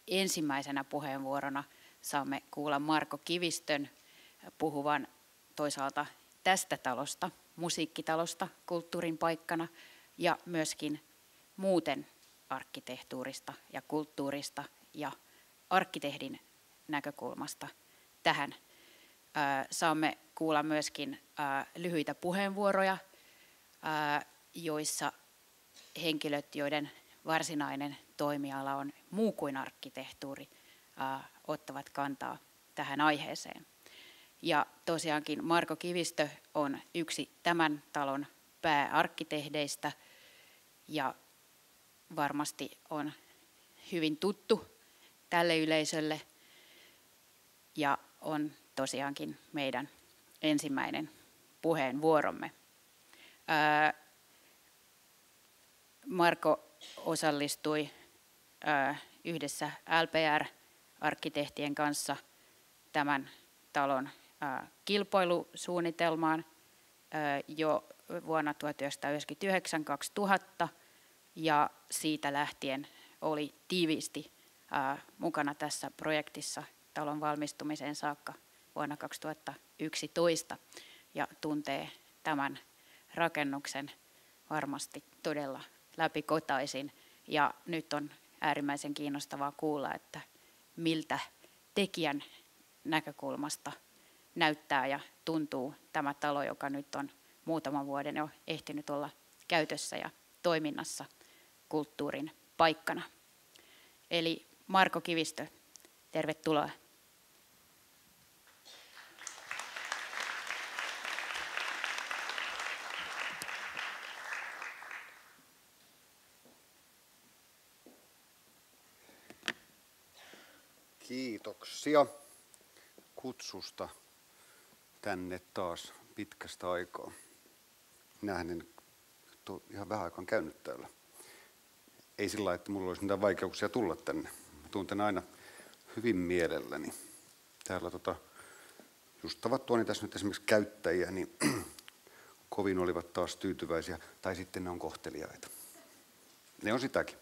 ensimmäisenä puheenvuorona saamme kuulla Marko Kivistön puhuvan toisaalta tästä talosta, musiikkitalosta kulttuurin paikkana ja myöskin muuten arkkitehtuurista ja kulttuurista ja arkkitehdin näkökulmasta tähän. Saamme kuulla myöskin lyhyitä puheenvuoroja, joissa henkilöt, joiden varsinainen toimiala on muu kuin arkkitehtuuri, ottavat kantaa tähän aiheeseen. Ja tosiaankin Marko Kivistö on yksi tämän talon pääarkkitehdeistä ja varmasti on hyvin tuttu tälle yleisölle ja on tosiaankin meidän ensimmäinen puheenvuoromme. Marko osallistui yhdessä LPR-arkkitehtien kanssa tämän talon kilpailusuunnitelmaan jo vuonna 1999-2000 ja siitä lähtien oli tiiviisti mukana tässä projektissa talon valmistumiseen saakka vuonna 2011 ja tuntee tämän rakennuksen varmasti todella läpikotaisin. Ja nyt on äärimmäisen kiinnostavaa kuulla, että miltä tekijän näkökulmasta näyttää ja tuntuu tämä talo, joka nyt on muutaman vuoden jo ehtinyt olla käytössä ja toiminnassa kulttuurin paikkana. Eli Marko Kivistö, tervetuloa. Kiitoksia kutsusta tänne taas pitkästä aikaa. Minähän en ole ihan vähän aikaan käynyt täällä. Ei sillä lailla, että minulla olisi mitään vaikeuksia tulla tänne. Tunten aina hyvin mielelläni. Täällä just tavattuani tässä nyt esimerkiksi käyttäjiä, niin kovin olivat taas tyytyväisiä. Tai sitten ne on kohteliaita. Ne on sitäkin.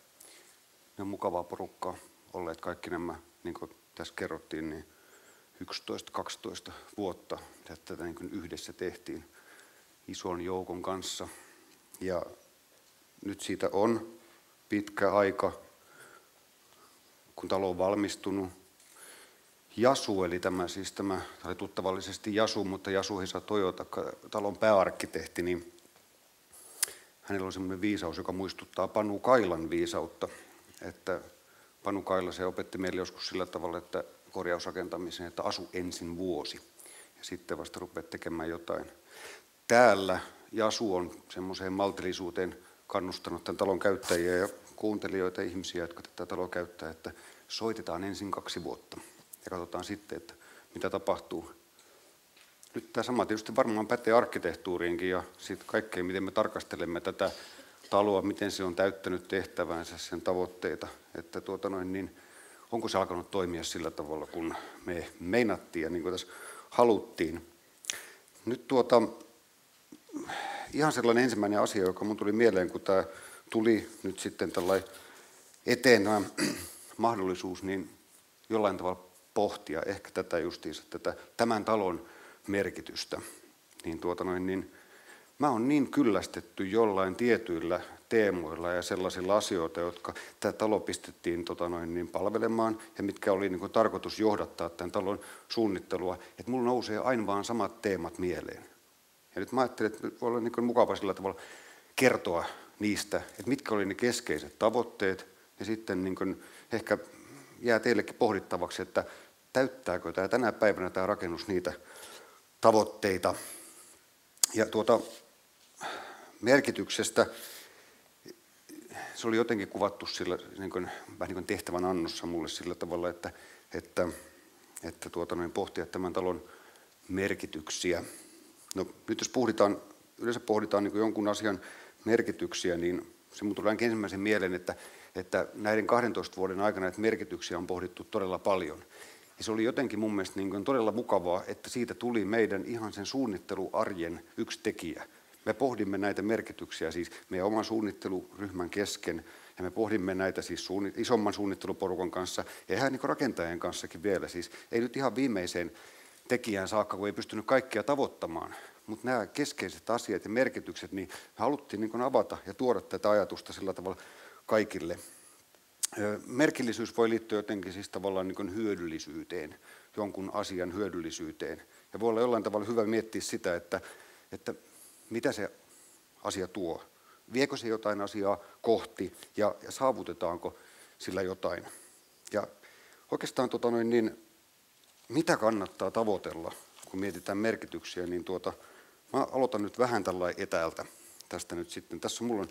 Ne on mukavaa porukkaa olleet kaikki nämä, niin kuin tässä kerrottiin, niin 11-12 vuotta tätä niin kuin yhdessä tehtiin ison joukon kanssa. Ja nyt siitä on pitkä aika, kun talo on valmistunut. Jasu, eli tämä oli tuttavallisesti Jasu, mutta Yasuhisa Toyota, talon pääarkkitehti, niin hänellä on semmoinen viisaus, joka muistuttaa Panu Kailan viisautta, että Panu Kaila se opetti meille joskus sillä tavalla, että korjausrakentamiseen, että asu ensin vuosi ja sitten vasta rupeat tekemään jotain. Täällä Jasu on semmoiseen maltillisuuteen kannustanut tämän talon käyttäjiä ja kuuntelijoita ihmisiä, jotka tätä taloa käyttää, että soitetaan ensin 2 vuotta ja katsotaan sitten, että mitä tapahtuu. Nyt tämä sama tietysti varmaan pätee arkkitehtuuriinkin ja sitten kaikkeen, miten me tarkastelemme tätä taloa, miten se on täyttänyt tehtävänsä, sen tavoitteita, että onko se alkanut toimia sillä tavalla, kun me meinattiin ja niin kuin tässä haluttiin. Nyt ihan sellainen ensimmäinen asia, joka mun tuli mieleen, kun tämä tuli nyt sitten tällainen eteen tämä mahdollisuus, niin jollain tavalla pohtia ehkä tätä justiinsa, tämän talon merkitystä. Niin mä oon niin kyllästetty jollain tietyillä teemoilla ja sellaisilla asioilla, jotka tämä talo pistettiin palvelemaan ja mitkä oli niin kuin tarkoitus johdattaa tämän talon suunnittelua, että mulla nousee aina vaan samat teemat mieleen. Ja nyt mä ajattelin, että voi olla niin kuin mukava sillä tavalla kertoa niistä, että mitkä oli ne keskeiset tavoitteet ja sitten niin kuin ehkä jää teillekin pohdittavaksi, että täyttääkö tämä tänä päivänä tämä rakennus niitä tavoitteita. Ja merkityksestä se oli jotenkin kuvattu sillä, vähän niin kuin tehtävän annossa mulle sillä tavalla, että pohtia tämän talon merkityksiä. No, nyt jos yleensä pohditaan niin kuin jonkun asian merkityksiä, niin se mun tulee ensimmäisen mieleen, että näiden 12 vuoden aikana näitä merkityksiä on pohdittu todella paljon. Ja se oli jotenkin mun mielestä niin kuin todella mukavaa, että siitä tuli meidän ihan sen suunnitteluarjen yksi tekijä. Me pohdimme näitä merkityksiä siis meidän oman suunnitteluryhmän kesken Ja me pohdimme näitä siis isomman suunnitteluporukan kanssa ja ihan niin kuin rakentajien kanssakin vielä. Siis ei nyt ihan viimeiseen tekijään saakka, kun ei pystynyt kaikkia tavoittamaan. Mutta nämä keskeiset asiat ja merkitykset, niin me haluttiin niin kuin avata ja tuoda tätä ajatusta sillä tavalla kaikille. Merkillisyys voi liittyä jotenkin siis tavallaan niin kuin hyödyllisyyteen, jonkun asian hyödyllisyyteen. Ja voi olla jollain tavalla hyvä miettiä sitä, että mitä se asia tuo. Viekö se jotain asiaa kohti ja saavutetaanko sillä jotain. Ja oikeastaan mitä kannattaa tavoitella, kun mietitään merkityksiä, niin mä aloitan nyt vähän tällainen etäältä tästä nyt sitten. Tässä mulla on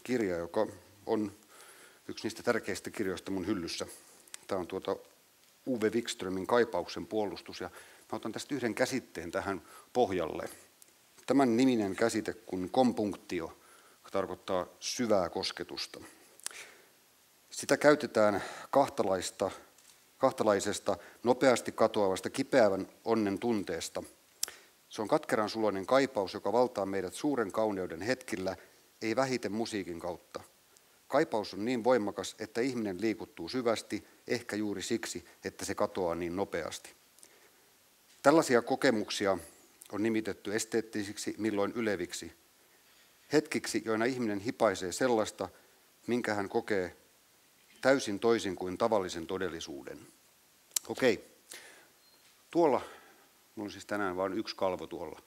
kirja, joka on yksi niistä tärkeistä kirjoista mun hyllyssä. Tämä on Uwe Wikströmin Kaipauksen puolustus, ja mä otan tästä yhden käsitteen tähän pohjalle. Tämän niminen käsite kuin kompunktio, joka tarkoittaa syvää kosketusta. Sitä käytetään kahtalaisesta, nopeasti katoavasta, kipeävän onnen tunteesta. Se on katkeran suloinen kaipaus, joka valtaa meidät suuren kauneuden hetkillä, ei vähiten musiikin kautta. Kaipaus on niin voimakas, että ihminen liikuttuu syvästi, ehkä juuri siksi, että se katoaa niin nopeasti. Tällaisia kokemuksia on nimitetty esteettisiksi, milloin yleviksi. Hetkiksi, joina ihminen hipaisee sellaista, minkä hän kokee täysin toisin kuin tavallisen todellisuuden. Okei. Tuolla, minulla on siis tänään vain yksi kalvo tuolla,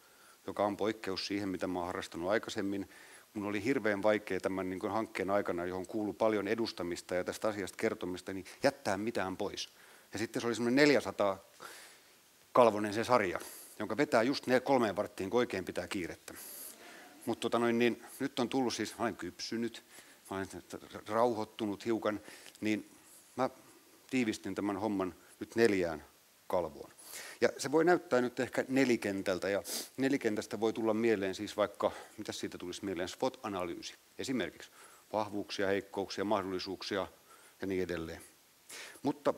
joka on poikkeus siihen, mitä mä oon harrastanut aikaisemmin. Minun oli hirveän vaikea tämän niin kuin hankkeen aikana, johon kuului paljon edustamista ja tästä asiasta kertomista, niin jättää mitään pois. Ja sitten se oli semmoinen 400-kalvonen se sarja, jonka vetää just 3 varttiin, kun oikein pitää kiirettä. Mutta nyt on tullut siis, mä olen kypsynyt, mä olen rauhoittunut hiukan, niin mä tiivistin tämän homman nyt 4 kalvoon. Ja se voi näyttää nyt ehkä nelikentältä, ja nelikentästä voi tulla mieleen siis vaikka, mitä siitä tulisi mieleen, SWOT-analyysi. Esimerkiksi vahvuuksia, heikkouksia, mahdollisuuksia ja niin edelleen. Mutta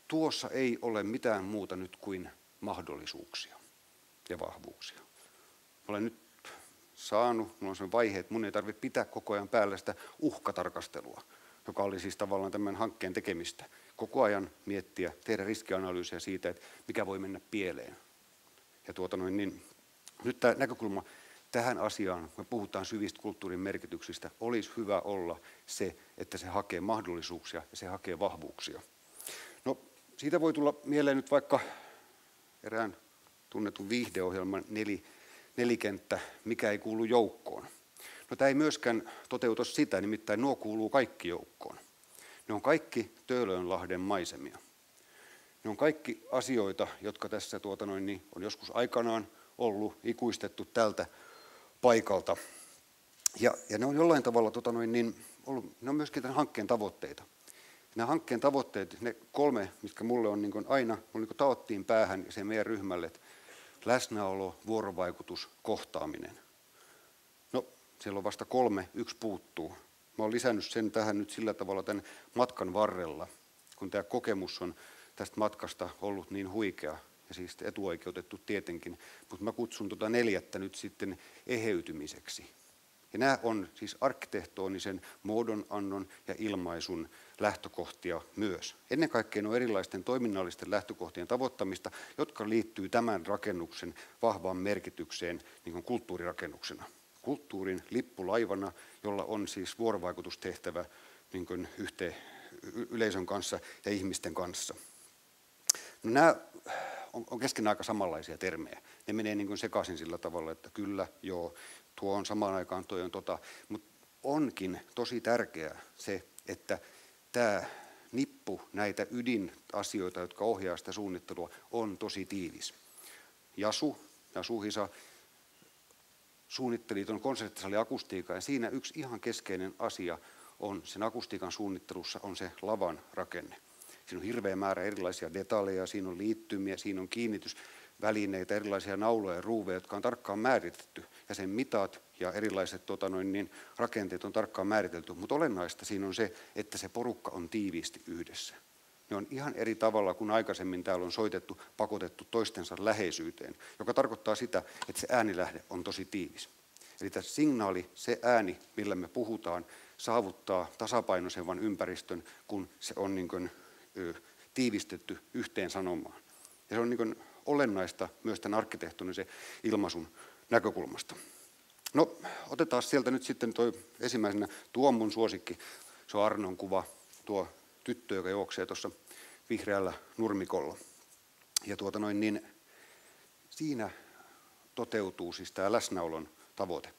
tuossa ei ole mitään muuta nyt kuin mahdollisuuksia ja vahvuuksia. Olen nyt saanut, minulla on sellainen vaihe, että minun ei tarvitse pitää koko ajan päällä sitä uhkatarkastelua, joka oli siis tavallaan tämän hankkeen tekemistä. Koko ajan miettiä, tehdä riskianalyysiä siitä, että mikä voi mennä pieleen. Ja nyt tämä näkökulma tähän asiaan, kun me puhutaan syvistä kulttuurin merkityksistä, olisi hyvä olla se, että se hakee mahdollisuuksia ja se hakee vahvuuksia. No, siitä voi tulla mieleen nyt vaikka erään tunnetun viihdeohjelman nelikenttä, mikä ei kuulu joukkoon. No, tämä ei myöskään toteuta sitä, nimittäin nuo kuuluu kaikki joukkoon. Ne on kaikki Töölönlahden maisemia. Ne on kaikki asioita, jotka tässä on joskus aikanaan ollut ikuistettu tältä paikalta. Ja ne on jollain tavalla ne on myöskin tämän hankkeen tavoitteita. Nämä hankkeen tavoitteet, ne 3, mitkä mulle on aina taottiin päähän ja se meidän ryhmälle, että läsnäolo, vuorovaikutus, kohtaaminen. No, siellä on vasta 3, 1 puuttuu. Mä olen lisännyt sen tähän nyt sillä tavalla tämän matkan varrella, kun tämä kokemus on tästä matkasta ollut niin huikea ja siis etuoikeutettu tietenkin, mutta mä kutsun 4 nyt sitten eheytymiseksi. Ja nämä on siis arkkitehtonisen muodonannon ja ilmaisun lähtökohtia myös. Ennen kaikkea ne on erilaisten toiminnallisten lähtökohtien tavoittamista, jotka liittyy tämän rakennuksen vahvaan merkitykseen niin kuin kulttuurirakennuksena. Kulttuurin lippulaivana, jolla on siis vuorovaikutustehtävä niin kuin yleisön kanssa ja ihmisten kanssa. No, nämä on keskenään aika samanlaisia termejä. Ne menee niin kuin sekaisin sillä tavalla, että kyllä, joo, tuo on samaan aikaan, tuo on mutta onkin tosi tärkeää se, että tämä nippu näitä ydinasioita, jotka ohjaa sitä suunnittelua, on tosi tiivis. Jasu Hisa suunnitteli tuon konserttisaliakustiikan, ja siinä yksi ihan keskeinen asia on sen akustiikan suunnittelussa on se lavan rakenne. Siinä on hirveä määrä erilaisia detaljeja, siinä on liittymiä, siinä on kiinnitysvälineitä, erilaisia nauloja ja ruuveja, jotka on tarkkaan määritetty. Ja sen mitat ja erilaiset rakenteet on tarkkaan määritelty. Mutta olennaista siinä on se, että se porukka on tiiviisti yhdessä. Ne on ihan eri tavalla kuin aikaisemmin täällä on soitettu, pakotettu toistensa läheisyyteen, joka tarkoittaa sitä, että se äänilähde on tosi tiivis. Eli tässä signaali, se ääni, millä me puhutaan, saavuttaa tasapainoisemman ympäristön, kun se on niin kuin tiivistetty yhteen sanomaan. Ja se on niin kuin olennaista myös tämän arkkitehtonisen ilmaisun näkökulmasta. No, otetaan sieltä nyt sitten tuo ensimmäisenä, tuo on mun suosikki, se on Arnon kuva, tuo tyttö, joka juoksee tuossa vihreällä nurmikolla. Ja niin siinä toteutuu siis tämä läsnäolon tavoite.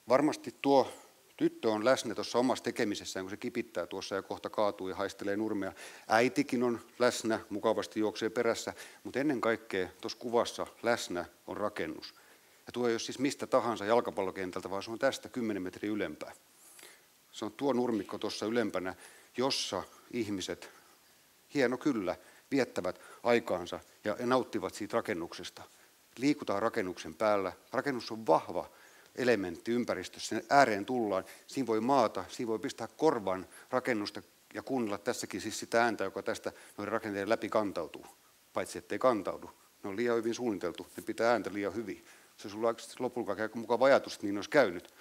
Varmasti tuo tyttö on läsnä tuossa omassa tekemisessään, kun se kipittää tuossa ja kohta kaatuu ja haistelee nurmea. Äitikin on läsnä, mukavasti juoksee perässä, mutta ennen kaikkea tuossa kuvassa läsnä on rakennus. Ja tuo ei ole siis mistä tahansa jalkapallokentältä, vaan se on tästä 10 metriä ylempää. Se on tuo nurmikko tuossa ylempänä, jossa ihmiset, hieno kyllä, viettävät aikaansa ja nauttivat siitä rakennuksesta. Liikutaan rakennuksen päällä. Rakennus on vahva elementti ympäristössä. Sen ääreen tullaan. Siinä voi maata, siinä voi pistää korvan rakennusta ja kuunnella tässäkin siis sitä ääntä, joka tästä noiden rakenteiden läpi kantautuu. Paitsi ettei kantaudu. Ne on liian hyvin suunniteltu. Ne pitää ääntä liian hyvin. Se on sulla lopulta aika mukava ajatus, että niin olisi käynyt.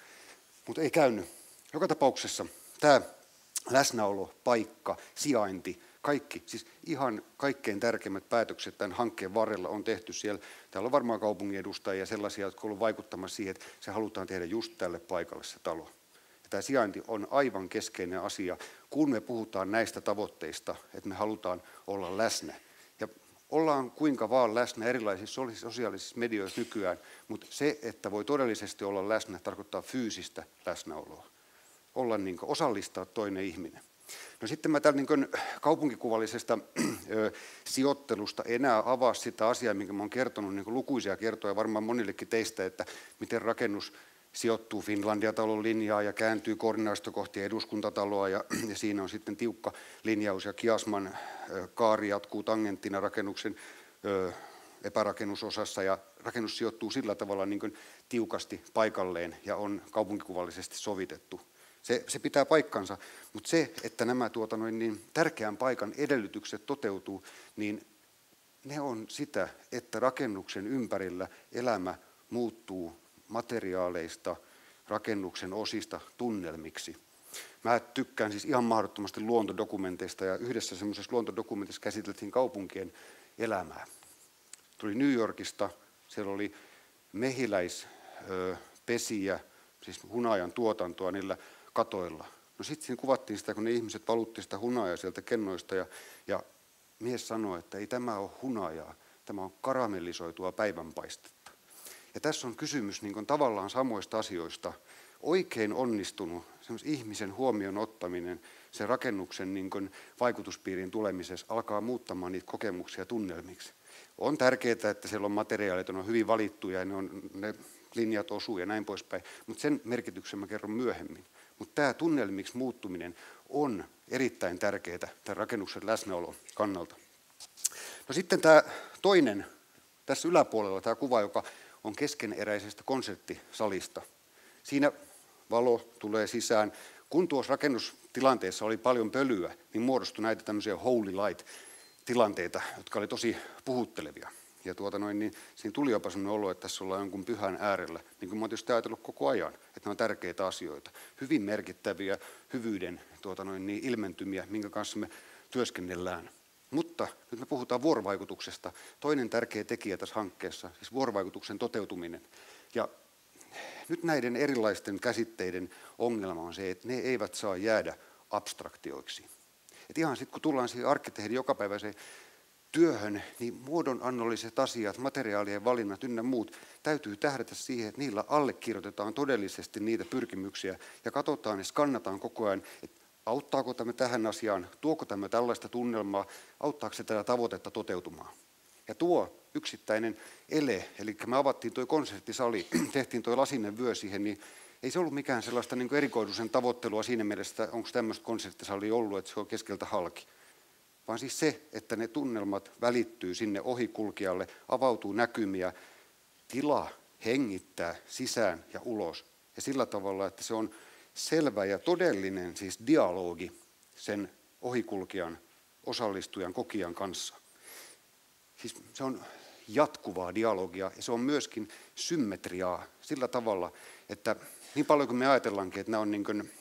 Mutta ei käynyt. Joka tapauksessa tämä läsnäolo, paikka, sijainti, kaikki, siis ihan kaikkein tärkeimmät päätökset tämän hankkeen varrella on tehty siellä. Täällä on varmaan kaupungin edustajia ja sellaisia, jotka ovat olleet vaikuttamassa siihen, että se halutaan tehdä just tälle paikalle se talo. Ja tämä sijainti on aivan keskeinen asia, kun me puhutaan näistä tavoitteista, että me halutaan olla läsnä. Ja ollaan kuinka vaan läsnä erilaisissa sosiaalisissa medioissa nykyään, mutta se, että voi todellisesti olla läsnä, tarkoittaa fyysistä läsnäoloa. Olla niin kuin osallistaa toinen ihminen. No sitten mä täällä niin kaupunkikuvallisesta sijoittelusta enää avaa sitä asiaa, minkä mä oon kertonut niin lukuisia kertoja, varmaan monillekin teistä, että miten rakennus sijoittuu Finlandia-talon linjaa ja kääntyy koordinaatista kohti eduskuntataloa ja siinä on sitten tiukka linjaus ja Kiasman kaari jatkuu tangenttina rakennuksen epärakennusosassa ja rakennus sijoittuu sillä tavalla niin kuin tiukasti paikalleen ja on kaupunkikuvallisesti sovitettu. Se pitää paikkansa, mutta se, että nämä tärkeän paikan edellytykset toteutuu, niin ne on sitä, että rakennuksen ympärillä elämä muuttuu materiaaleista, rakennuksen osista tunnelmiksi. Mä tykkään siis ihan mahdottomasti luontodokumenteista ja yhdessä semmoisessa luontodokumentissa käsiteltiin kaupunkien elämää. Tuli New Yorkista, siellä oli mehiläispesiä, siis hunajan tuotantoa niillä katoilla. No sitten siinä kuvattiin sitä, kun ne ihmiset valutti sitä hunajaa sieltä kennoista ja mies sanoi, että ei tämä ole hunajaa, tämä on karamellisoitua päivänpaistetta. Ja tässä on kysymys niin kuin tavallaan samoista asioista. Oikein onnistunut ihmisen huomioon ottaminen sen rakennuksen niin kuin vaikutuspiirin tulemisessa alkaa muuttamaan niitä kokemuksia tunnelmiksi. On tärkeää, että siellä on materiaalit, on hyvin valittuja ja ne linjat osuu ja näin poispäin, mutta sen merkityksen mä kerron myöhemmin. Mutta tämä tunnelmiksi muuttuminen on erittäin tärkeää tämän rakennuksen läsnäolon kannalta. No sitten tämä toinen, tässä yläpuolella tämä kuva, joka on keskeneräisestä konserttisalista. Siinä valo tulee sisään. Kun tuossa rakennustilanteessa oli paljon pölyä, niin muodostui näitä tämmöisiä holy light-tilanteita, jotka oli tosi puhuttelevia. Ja niin siinä tuli jopa sellainen olo, että tässä ollaan jonkun pyhän äärellä, niin kuin mä oon tietysti ajatellut koko ajan, että ne on tärkeitä asioita. Hyvin merkittäviä hyvyyden ilmentymiä, minkä kanssa me työskennellään. Mutta nyt me puhutaan vuorovaikutuksesta. Toinen tärkeä tekijä tässä hankkeessa, siis vuorovaikutuksen toteutuminen. Ja nyt näiden erilaisten käsitteiden ongelma on se, että ne eivät saa jäädä abstraktioiksi. Et ihan sitten kun tullaan siihen arkkitehdin jokapäiväiseen työhön, niin muodonannolliset asiat, materiaalien valinnat ynnä muut täytyy tähdätä siihen, että niillä allekirjoitetaan todellisesti niitä pyrkimyksiä ja katsotaan ja skannataan koko ajan, että auttaako tämä tähän asiaan, tuoko tämä tällaista tunnelmaa, auttaako se tätä tavoitetta toteutumaan. Ja tuo yksittäinen ele, eli me avattiin tuo konserttisali, tehtiin tuo lasinen vyö siihen, niin ei se ollut mikään sellaista niin kuin erikoisuuden tavoittelua siinä mielessä, että onko tämmöistä konserttisalia ollut, että se on keskeltä halki. Vaan siis se, että ne tunnelmat välittyy sinne ohikulkijalle, avautuu näkymiä, tila hengittää sisään ja ulos. Ja sillä tavalla, että se on selvä ja todellinen siis dialogi sen ohikulkijan, osallistujan, kokijan kanssa. Siis se on jatkuvaa dialogia ja se on myöskin symmetriaa sillä tavalla, että niin paljon kuin me ajatellaankin, että nämä on niin kuin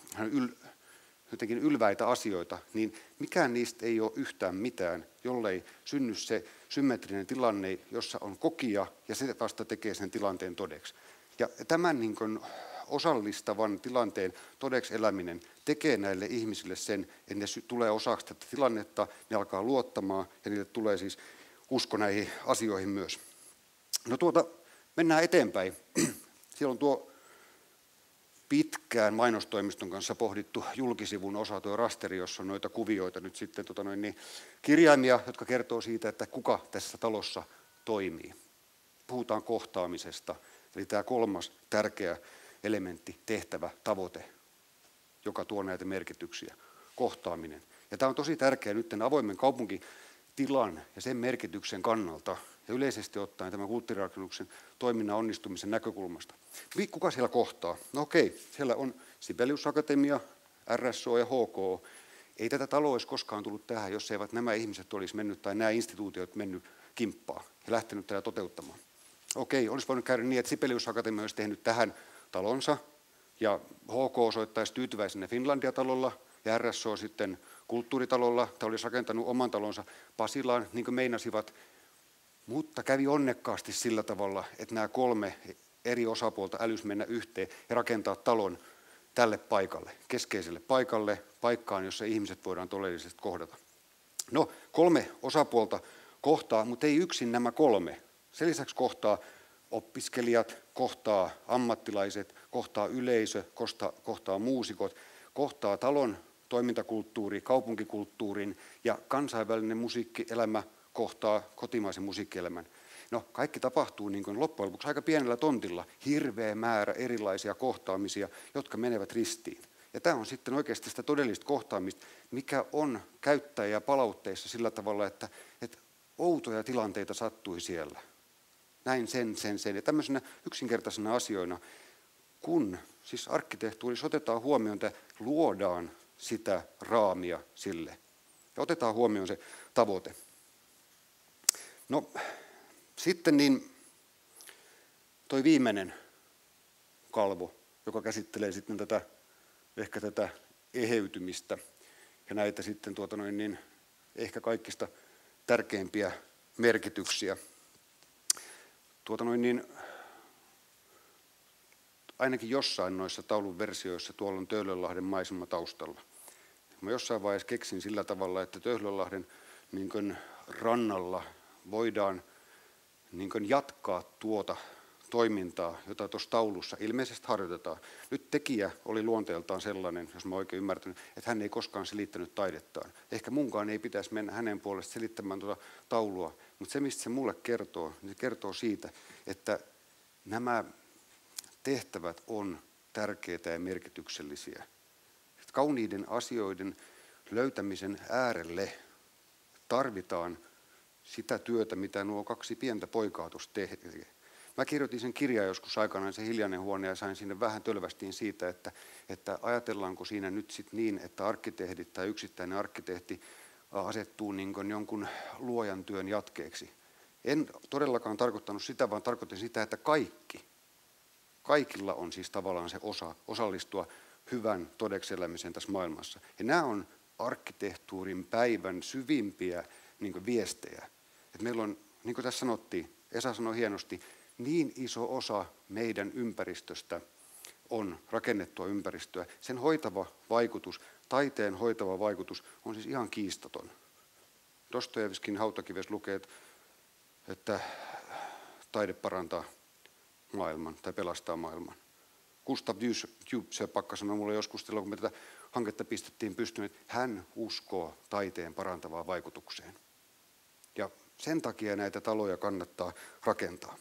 jotenkin ylväitä asioita, niin mikään niistä ei ole yhtään mitään, jollei synny se symmetrinen tilanne, jossa on kokija ja se vasta tekee sen tilanteen todeksi. Ja tämän niin kuin osallistavan tilanteen todeksi eläminen tekee näille ihmisille sen, että ne tulee osaksi tätä tilannetta, ne alkaa luottamaan ja niille tulee siis usko näihin asioihin myös. No mennään eteenpäin. Siellä on tuo pitkään mainostoimiston kanssa pohdittu julkisivun osa, tuo rasteri, jossa on noita kuvioita nyt sitten kirjaimia, jotka kertoo siitä, että kuka tässä talossa toimii. Puhutaan kohtaamisesta, eli tämä kolmas tärkeä elementti, tehtävä, tavoite, joka tuo näitä merkityksiä, kohtaaminen. Ja tämä on tosi tärkeä nyt tämän avoimen kaupunkitilan ja sen merkityksen kannalta ja yleisesti ottaen tämän kulttuurirakennuksen toiminnan onnistumisen näkökulmasta. Kuka siellä kohtaa? No okei, siellä on Sibelius Akatemia, RSO ja HK. Ei tätä taloa olisi koskaan tullut tähän, jos eivät nämä ihmiset olisi mennyt tai nämä instituutiot mennyt kimppaan ja lähtenyt tätä toteuttamaan. Okei, olisi voinut käydä niin, että Sibelius Akatemia olisi tehnyt tähän talonsa ja HK osoittaisi tyytyväisenä Finlandia-talolla ja RSO sitten kulttuuritalolla tai olisi rakentanut oman talonsa Pasilaan, niin kuin meinasivat. Mutta kävi onnekkaasti sillä tavalla, että nämä kolme eri osapuolta älysi mennä yhteen ja rakentaa talon tälle paikalle, keskeiselle paikalle, paikkaan, jossa ihmiset voidaan todellisesti kohdata. No, kolme osapuolta kohtaa, mutta ei yksin nämä kolme. Sen lisäksi kohtaa opiskelijat, kohtaa ammattilaiset, kohtaa yleisö, kohtaa muusikot, kohtaa talon toimintakulttuuri, kaupunkikulttuurin ja kansainvälinen musiikkielämä kohtaa kotimaisen musiikkielämän. No, kaikki tapahtuu niin kuin loppujen lopuksi aika pienellä tontilla, hirveä määrä erilaisia kohtaamisia, jotka menevät ristiin. Ja tämä on sitten oikeasti sitä todellista kohtaamista, mikä on käyttäjäpalautteissa sillä tavalla, että outoja tilanteita sattui siellä. Näin sen. Ja tämmöisenä yksinkertaisena asioina, kun siis arkkitehtuurissa otetaan huomioon, että luodaan sitä raamia sille ja otetaan huomioon se tavoite. No sitten niin toi viimeinen kalvo, joka käsittelee sitten ehkä tätä eheytymistä ja näitä sitten ehkä kaikista tärkeimpiä merkityksiä. Ainakin jossain noissa taulun versioissa tuolla on Töölönlahden maisema taustalla. Mä jossain vaiheessa keksin sillä tavalla, että Töölönlahden rannalla voidaan jatkaa tuota toimintaa, jota tuossa taulussa ilmeisesti harjoitetaan. Nyt tekijä oli luonteeltaan sellainen, jos mä oikein ymmärtänyt, että hän ei koskaan selittänyt taidettaan. Ehkä munkaan ei pitäisi mennä hänen puolesta selittämään tuota taulua, mutta se mistä se mulle kertoo, niin se kertoo siitä, että nämä tehtävät on tärkeitä ja merkityksellisiä. Että kauniiden asioiden löytämisen äärelle tarvitaan sitä työtä, mitä nuo kaksi pientä poikaa tuossa tekee. Mä kirjoitin sen kirjan joskus aikanaan, se Hiljainen huone, ja sain sinne vähän tölvästiin siitä, että ajatellaanko siinä nyt sit niin, että arkkitehdit tai yksittäinen arkkitehti asettuu niin kuin jonkun luojan työn jatkeeksi. En todellakaan tarkoittanut sitä, vaan tarkoitin sitä, että kaikilla on siis tavallaan se osallistua hyvän todeksi elämiseen tässä maailmassa. Ja nämä on arkkitehtuurin päivän syvimpiä viestejä. Et meillä on, niin kuin tässä sanottiin, Esa sanoi hienosti, niin iso osa meidän ympäristöstä on rakennettua ympäristöä. Sen hoitava vaikutus, taiteen hoitava vaikutus on siis ihan kiistaton. Dostojevskin Hautakivessä lukee, että taide parantaa maailman tai pelastaa maailman. Gustav Dybsöpakka sanoi mulle joskus, kun me tätä hanketta pistettiin pystyyn, että hän uskoo taiteen parantavaan vaikutukseen. Ja sen takia näitä taloja kannattaa rakentaa.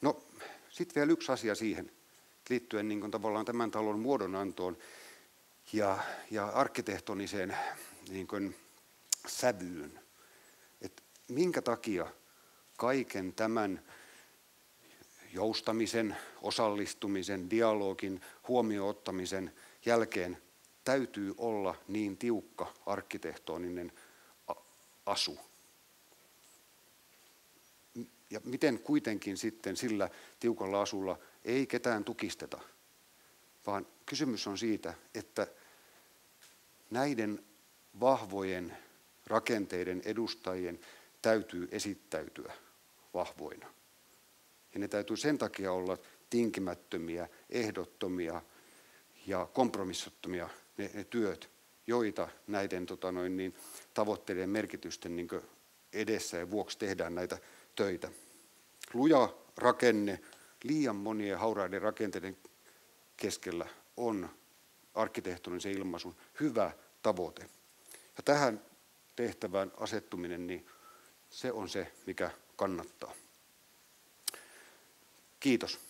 No, sitten vielä yksi asia siihen, liittyen niin kuin tavallaan tämän talon muodonantoon ja arkkitehtoniseen niin kuin sävyyn. Et minkä takia kaiken tämän joustamisen, osallistumisen, dialogin, huomioon ottamisen jälkeen täytyy olla niin tiukka arkkitehtoninen asu. Ja miten kuitenkin sitten sillä tiukalla asulla ei ketään tukisteta, vaan kysymys on siitä, että näiden vahvojen rakenteiden edustajien täytyy esittäytyä vahvoina. Ja ne täytyy sen takia olla tinkimättömiä, ehdottomia ja kompromissottomia ne työt, joita näiden tavoitteiden merkitysten edessä ja vuoksi tehdään näitä töitä. Luja rakenne liian monien hauraiden rakenteiden keskellä on arkkitehtonisen ilmaisun hyvä tavoite. Ja tähän tehtävään asettuminen, niin se on se, mikä kannattaa. Kiitos.